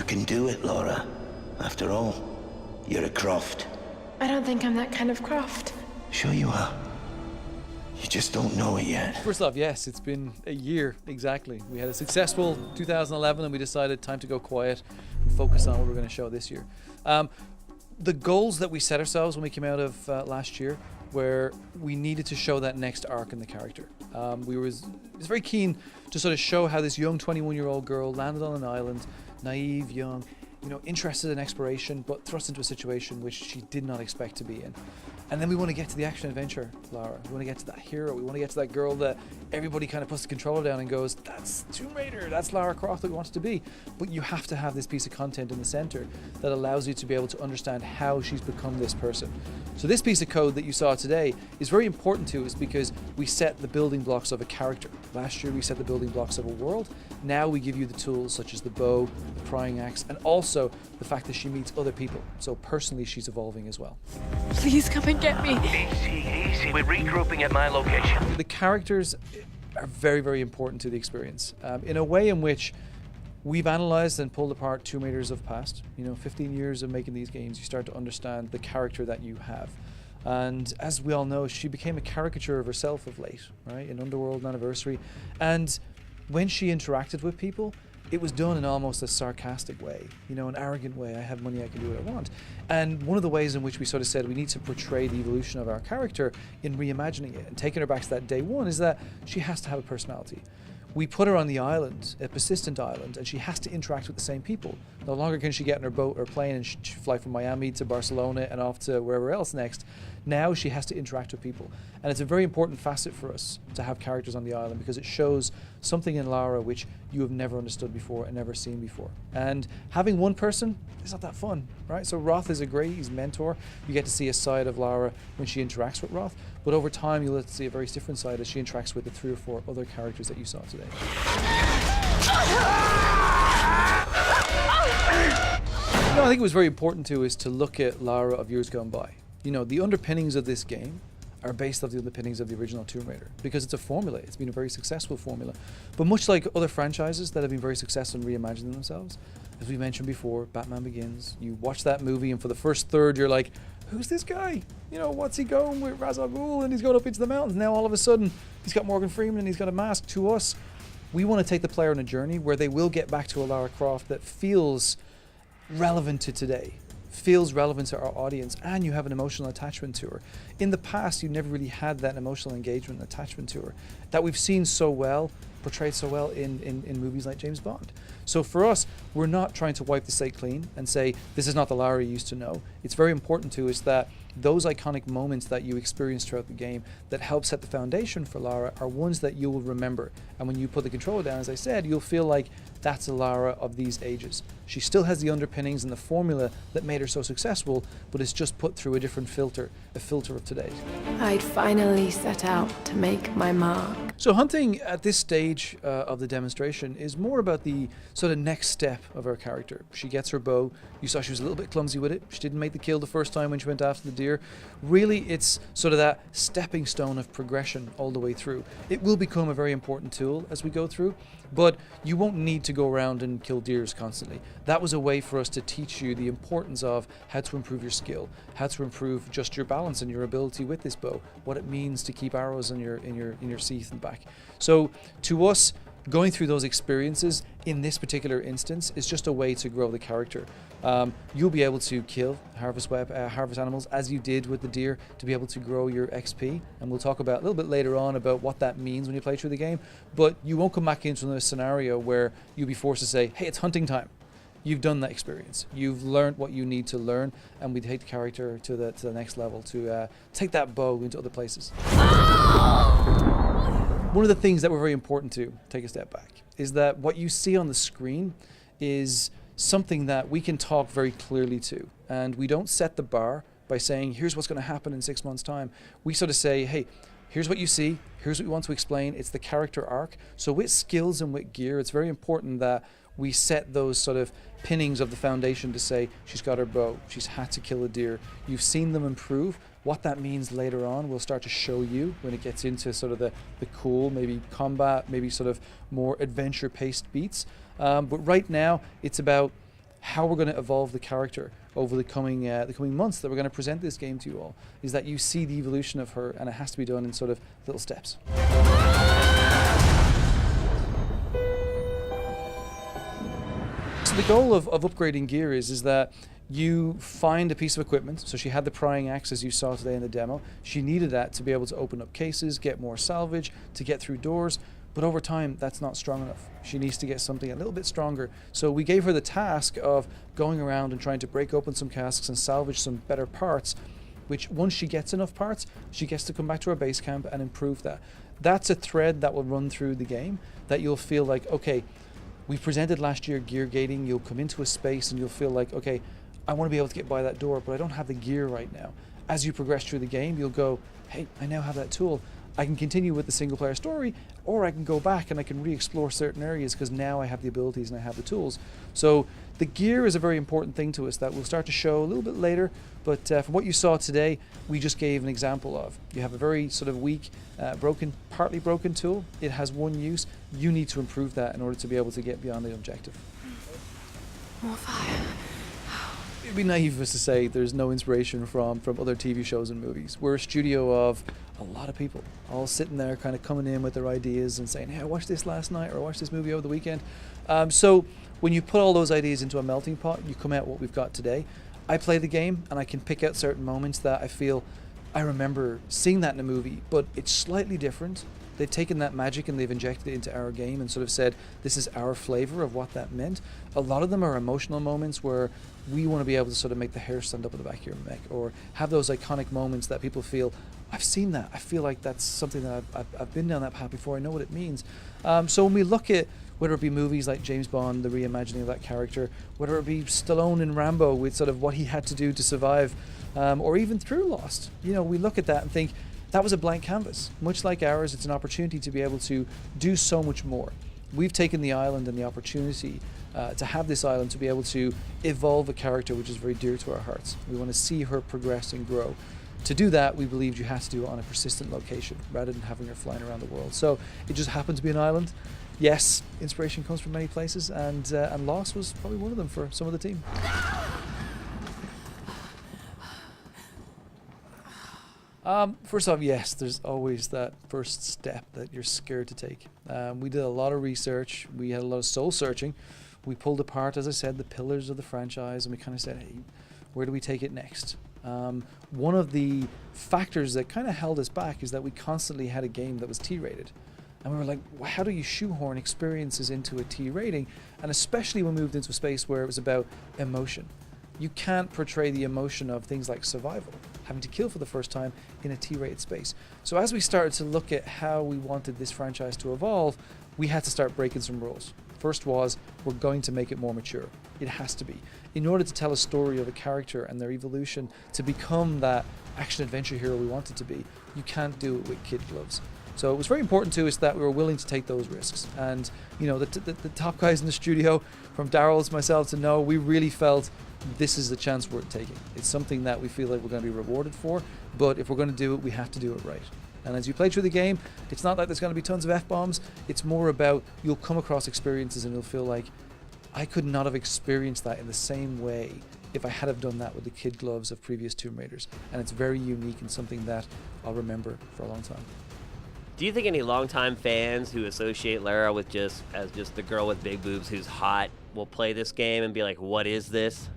can do it, Laura. After all, you're a Croft. I don't think I'm that kind of Croft. Sure you are. You just don't know it yet. First off, yes, it's been a year exactly. We had a successful 2011 and we decided time to go quiet and focus on what we're going to show this year. The goals that we set ourselves when we came out of last year where we needed to show that next arc in the character. We was very keen to sort of show how this young 21-year-old girl landed on an island, naive, young, you know, interested in exploration, but thrust into a situation which she did not expect to be in. And then we want to get to the action adventure, Lara. We want to get to that hero. We want to get to that girl that everybody kind of puts the controller down and goes, that's Tomb Raider, that's Lara Croft that we want it to be. But you have to have this piece of content in the center that allows you to be able to understand how she's become this person. So this piece of code that you saw today is very important to us because we set the building blocks of a character. Last year we set the building blocks of a world. Now we give you the tools such as the bow, the prying axe, and also the fact that she meets other people. So personally she's evolving as well. Please come and get me. Easy. We're regrouping at my location. The characters are very, very important to the experience. In a way in which we've analyzed and pulled apart Tomb Raiders of past. 15 years of making these games, you start to understand the character that you have. And as we all know, she became a caricature of herself of late, right? In Underworld Anniversary. And when she interacted with people, it was done in almost a sarcastic way, an arrogant way. I have money, I can do what I want. And one of the ways in which we sort of said we need to portray the evolution of our character in reimagining it and taking her back to that day one is that she has to have a personality. We put her on the island, a persistent island, and she has to interact with the same people. No longer can she get in her boat or plane and fly from Miami to Barcelona and off to wherever else next. Now she has to interact with people. And it's a very important facet for us to have characters on the island because it shows something in Lara which you have never understood before and never seen before. And having one person is not that fun, right? So Roth is he's a mentor. You get to see a side of Lara when she interacts with Roth, but over time you'll see a very different side as she interacts with the 3 or 4 other characters that you saw today. I think it was very important to is to look at Lara of years gone by. The underpinnings of this game are based off the underpinnings of the original Tomb Raider because it's a formula. It's been a very successful formula. But much like other franchises that have been very successful in reimagining themselves, as we mentioned before, Batman Begins, you watch that movie and for the first third you're like, who's this guy? What's he going with Ra's al Ghul and he's going up into the mountains. Now all of a sudden he's got Morgan Freeman and he's got a mask. To us, we want to take the player on a journey where they will get back to a Lara Croft that feels relevant to today, feels relevant to our audience, and you have an emotional attachment to her. In the past, you never really had that emotional engagement and attachment to her that we've seen so well, portrayed so well in movies like James Bond. So for us, we're not trying to wipe the slate clean and say, this is not the Lara you used to know. It's very important to us that those iconic moments that you experience throughout the game that help set the foundation for Lara are ones that you will remember. And when you put the controller down, as I said, you'll feel like that's a Lara of these ages. She still has the underpinnings and the formula that made her so successful, but it's just put through a different filter, a filter of today. I'd finally set out to make my mark. So hunting at this stage of the demonstration is more about the sort of next step of her character. She gets her bow. You saw she was a little bit clumsy with it. She didn't make the kill the first time when she went after the deer. Really, it's sort of that stepping stone of progression all the way through. It will become a very important tool as we go through, but you won't need to go around and kill deers constantly. That was a way for us to teach you the importance of how to improve your skill, how to improve just your balance and your ability with this bow, what it means to keep arrows in your sheath and back. So to us, going through those experiences in this particular instance is just a way to grow the character. You'll be able to kill harvest animals as you did with the deer to be able to grow your XP, and we'll talk about a little bit later on about what that means when you play through the game. But you won't come back into a scenario where you'll be forced to say, hey, it's hunting time. You've done that experience. You've learned what you need to learn, and we take the character to the next level to take that bow into other places. One of the things that were very important to take a step back is that what you see on the screen is something that we can talk very clearly to, and we don't set the bar by saying here's what's going to happen in 6 months time. We sort of say, hey, here's what you see, here's what we want to explain. It's the character arc. So with skills and with gear, it's very important that we set those sort of pinnings of the foundation to say she's got her bow, she's had to kill a deer. You've seen them improve. What that means later on we'll start to show you when it gets into sort of the cool, maybe combat, maybe sort of more adventure paced beats. But right now it's about how we're going to evolve the character over the coming months that we're going to present this game to you all, is that you see the evolution of her, and it has to be done in sort of little steps. So the goal of upgrading gear is that you find a piece of equipment. So she had the prying axe, as you saw today in the demo. She needed that to be able to open up cases, get more salvage, to get through doors. But over time, that's not strong enough. She needs to get something a little bit stronger. So we gave her the task of going around and trying to break open some casks and salvage some better parts, which once she gets enough parts, she gets to come back to her base camp and improve that. That's a thread that will run through the game, that you'll feel like, okay, we presented last year gear gating. You'll come into a space and you'll feel like, okay, I want to be able to get by that door, but I don't have the gear right now. As you progress through the game, you'll go, hey, I now have that tool. I can continue with the single player story, or I can go back and I can re-explore certain areas because now I have the abilities and I have the tools. So the gear is a very important thing to us that we'll start to show a little bit later, but from what you saw today, we just gave an example of. You have a very sort of weak, partly broken tool. It has one use. You need to improve that in order to be able to get beyond the objective. More fire. It'd be naive of us to say there's no inspiration from other TV shows and movies. We're a studio of a lot of people, all sitting there kind of coming in with their ideas and saying, hey, I watched this last night, or I watched this movie over the weekend. So when you put all those ideas into a melting pot, you come out what we've got today. I play the game and I can pick out certain moments that I feel I remember seeing that in a movie, but it's slightly different. They've taken that magic and they've injected it into our game and sort of said, this is our flavor of what that meant. A lot of them are emotional moments where we want to be able to sort of make the hair stand up on the back of your neck, or have those iconic moments that people feel, I've seen that. I feel like that's something that I've been down that path before. I know what it means. So when we look at whether it be movies like James Bond, the reimagining of that character, whether it be Stallone in Rambo with sort of what he had to do to survive, or even through Lost, we look at that and think, that was a blank canvas. Much like ours, it's an opportunity to be able to do so much more. We've taken the island and the opportunity to have this island to be able to evolve a character which is very dear to our hearts. We want to see her progress and grow. To do that, we believed you had to do it on a persistent location rather than having her flying around the world. So it just happened to be an island. Yes, inspiration comes from many places, and Lost was probably one of them for some of the team. First off, yes, there's always that first step that you're scared to take. We did a lot of research. We had a lot of soul searching. We pulled apart, as I said, the pillars of the franchise, and we kind of said, hey, where do we take it next? One of the factors that kind of held us back is that we constantly had a game that was T-rated. And we were like, well, how do you shoehorn experiences into a T rating? And especially when we moved into a space where it was about emotion. You can't portray the emotion of things like survival, having to kill for the first time in a T-rated space. So as we started to look at how we wanted this franchise to evolve, we had to start breaking some rules. First was, we're going to make it more mature. It has to be. In order to tell a story of a character and their evolution to become that action-adventure hero we want it to be, you can't do it with kid gloves. So it was very important to us that we were willing to take those risks. And the top guys in the studio, from Daryl's, myself to Noah, we really felt this is the chance worth taking. It's something that we feel like we're going to be rewarded for, but if we're going to do it, we have to do it right. And as you play through the game, it's not like there's going to be tons of F-bombs. It's more about you'll come across experiences and you'll feel like, I could not have experienced that in the same way if I had have done that with the kid gloves of previous Tomb Raiders. And it's very unique and something that I'll remember for a long time. Do you think any longtime fans who associate Lara with just the girl with big boobs who's hot will play this game and be like, what is this?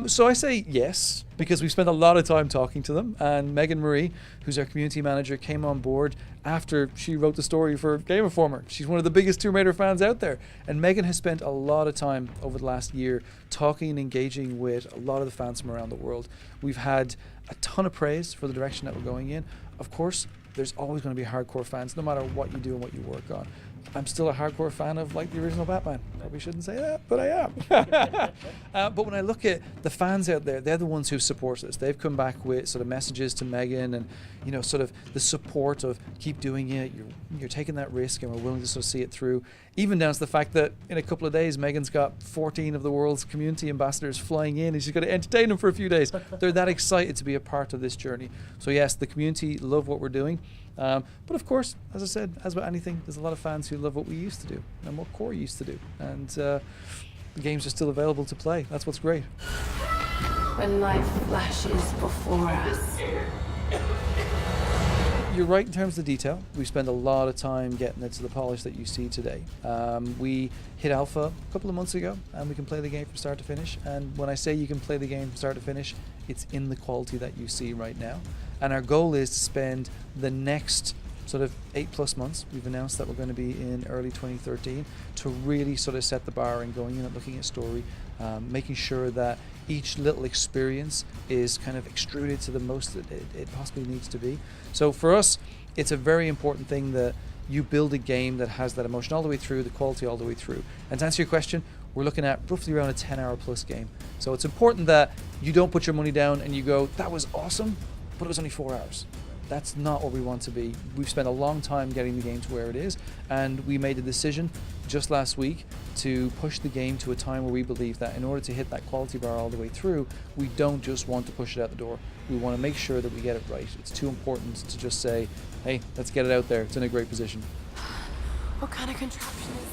So I say yes, because we spent a lot of time talking to them, and Megan Marie, who's our community manager, came on board after she wrote the story for Game Informer. She's one of the biggest Tomb Raider fans out there, and Megan has spent a lot of time over the last year talking and engaging with a lot of the fans from around the world. We've had a ton of praise for the direction that we're going in. Of course, there's always going to be hardcore fans, no matter what you do and what you work on. I'm still a hardcore fan of the original Batman. Probably shouldn't say that, but I am. But when I look at the fans out there, they're the ones who support us. They've come back with sort of messages to Megan and, sort of the support of keep doing it. You're taking that risk and we're willing to sort of see it through. Even down to the fact that in a couple of days, Megan's got 14 of the world's community ambassadors flying in and she's going to entertain them for a few days. They're that excited to be a part of this journey. So yes, the community love what we're doing. But of course, as I said, as with anything, there's a lot of fans who love what we used to do and what Core used to do. And the games are still available to play. That's what's great. When life flashes before us. You're right in terms of the detail. We spend a lot of time getting it to the polish that you see today. We hit alpha a couple of months ago, and we can play the game from start to finish. And when I say you can play the game from start to finish, it's in the quality that you see right now. And our goal is to spend the next sort of 8+ months. We've announced that we're going to be in early 2013 to really sort of set the bar and going in and looking at story, making sure that each little experience is kind of extruded to the most that it possibly needs to be. So for us, it's a very important thing that you build a game that has that emotion all the way through, the quality all the way through. And to answer your question, we're looking at roughly around a 10-hour plus game. So it's important that you don't put your money down and you go, that was awesome, but it was only 4 hours. That's not what we want to be. We've spent a long time getting the game to where it is, and we made a decision just last week to push the game to a time where we believe that in order to hit that quality bar all the way through, we don't just want to push it out the door. We want to make sure that we get it right. It's too important to just say, hey, let's get it out there. It's in a great position. What kind of contraption is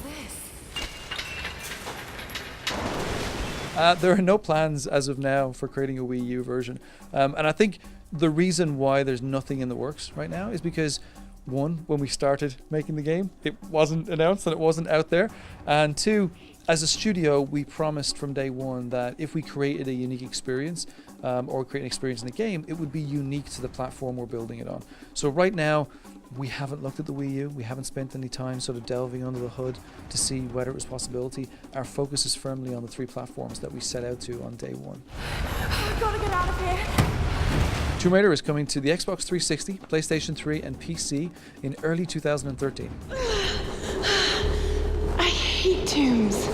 this? There are no plans as of now for creating a Wii U version. And I think the reason why there's nothing in the works right now is because, one, when we started making the game, it wasn't announced and it wasn't out there. And two, as a studio, we promised from day one that if we created a unique experience or create an experience in the game, it would be unique to the platform we're building it on. So right now, we haven't looked at the Wii U. We haven't spent any time sort of delving under the hood to see whether it was a possibility. Our focus is firmly on the 3 platforms that we set out to on day one. I've got to get out of here. Tomb Raider is coming to the Xbox 360, PlayStation 3, and PC in early 2013. I hate tombs.